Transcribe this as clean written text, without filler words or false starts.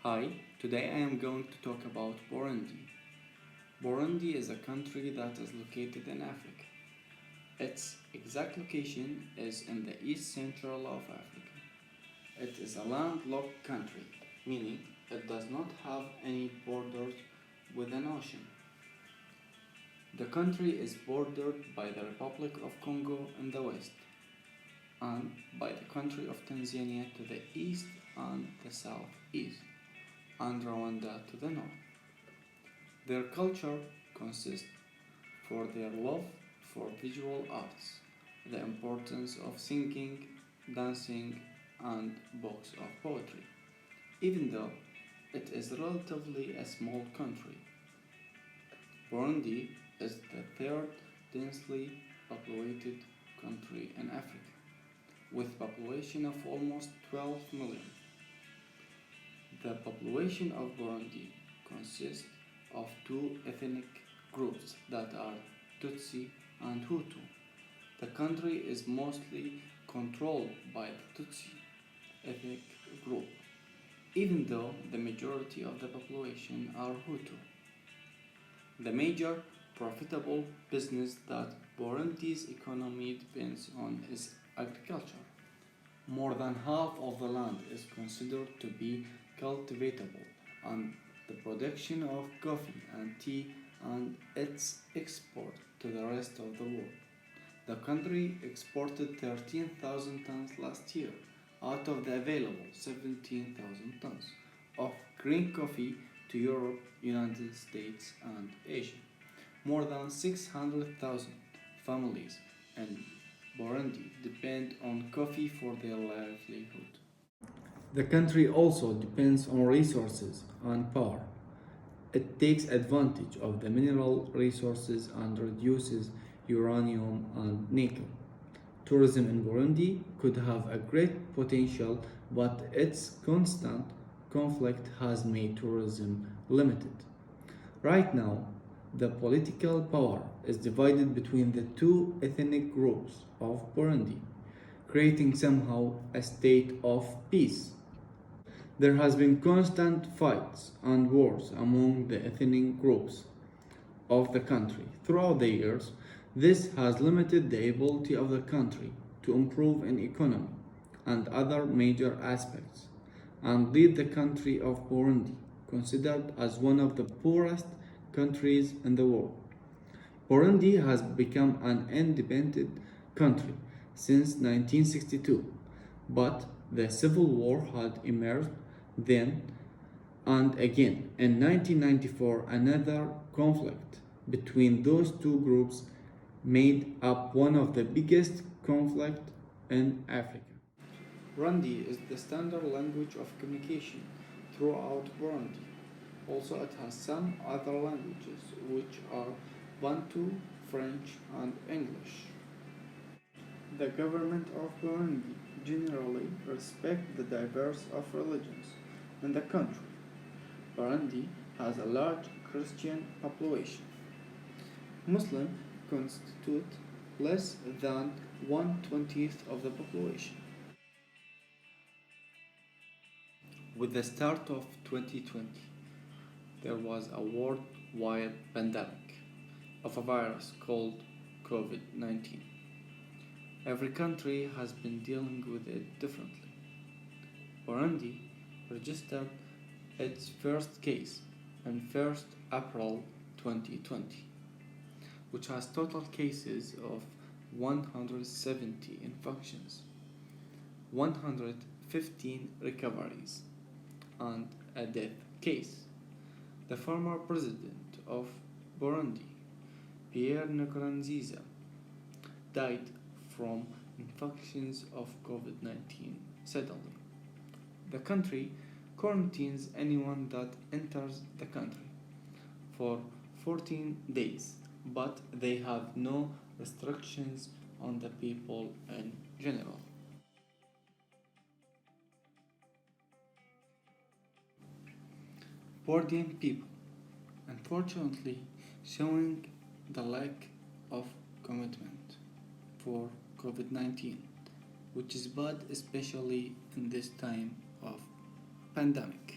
Hi, today I am going to talk about Burundi. Burundi is a country that is located in Africa. Its exact location is in the east central of Africa. It is a landlocked country, meaning it does not have any borders with an ocean. The country is bordered by the Republic of Congo in the west and by the country of Tanzania to the east and the southeast, and Rwanda to the north. Their culture consists for their love for visual arts, the importance of singing, dancing, and books of poetry. Even though it is relatively a small country, Burundi is the third densely populated country in Africa, with population of almost 12 million. The population of Burundi consists of two ethnic groups that are Tutsi and Hutu. The country is mostly controlled by the Tutsi ethnic group, even though the majority of the population are Hutu. The major profitable business that Burundi's economy depends on is agriculture. More than half of the land is considered to be cultivatable, and the production of coffee and tea and its export to the rest of the world. The country exported 13,000 tons last year out of the available 17,000 tons of green coffee to Europe, United States, and Asia. More than 600,000 families in Burundi depend on coffee for their livelihood. The country also depends on resources and power. It takes advantage of the mineral resources and reduces uranium and nickel. Tourism in Burundi could have a great potential, but its constant conflict has made tourism limited. Right now, the political power is divided between the two ethnic groups of Burundi, creating somehow a state of peace. There has been constant fights and wars among the ethnic groups of the country throughout the years. This has limited the ability of the country to improve in economy and other major aspects, and lead the country of Burundi, considered as one of the poorest countries in the world. Burundi has become an independent country since 1962, but the civil war had emerged then and again. In 1994, another conflict between those two groups made up one of the biggest conflicts in Africa. Rundi is the standard language of communication throughout Burundi. Also, it has some other languages, which are Bantu, French, and English. The government of Burundi generally respects the diversity of religions in the country. Burundi has a large Christian population. Muslims constitute less than 1/20th of the population. With the start of 2020, there was a worldwide pandemic of a virus called COVID 19. Every country has been dealing with it differently. Burundi registered its first case on 1st April 2020, which has total cases of 170 infections, 115 recoveries, and a death case. The former president of Burundi, Pierre Nkurunziza, died from infections of COVID-19 suddenly. The country quarantines anyone that enters the country for 14 days, but they have no restrictions on the people in general. Burundian people, unfortunately, showing the lack of commitment for COVID 19, which is bad especially in this time of pandemic.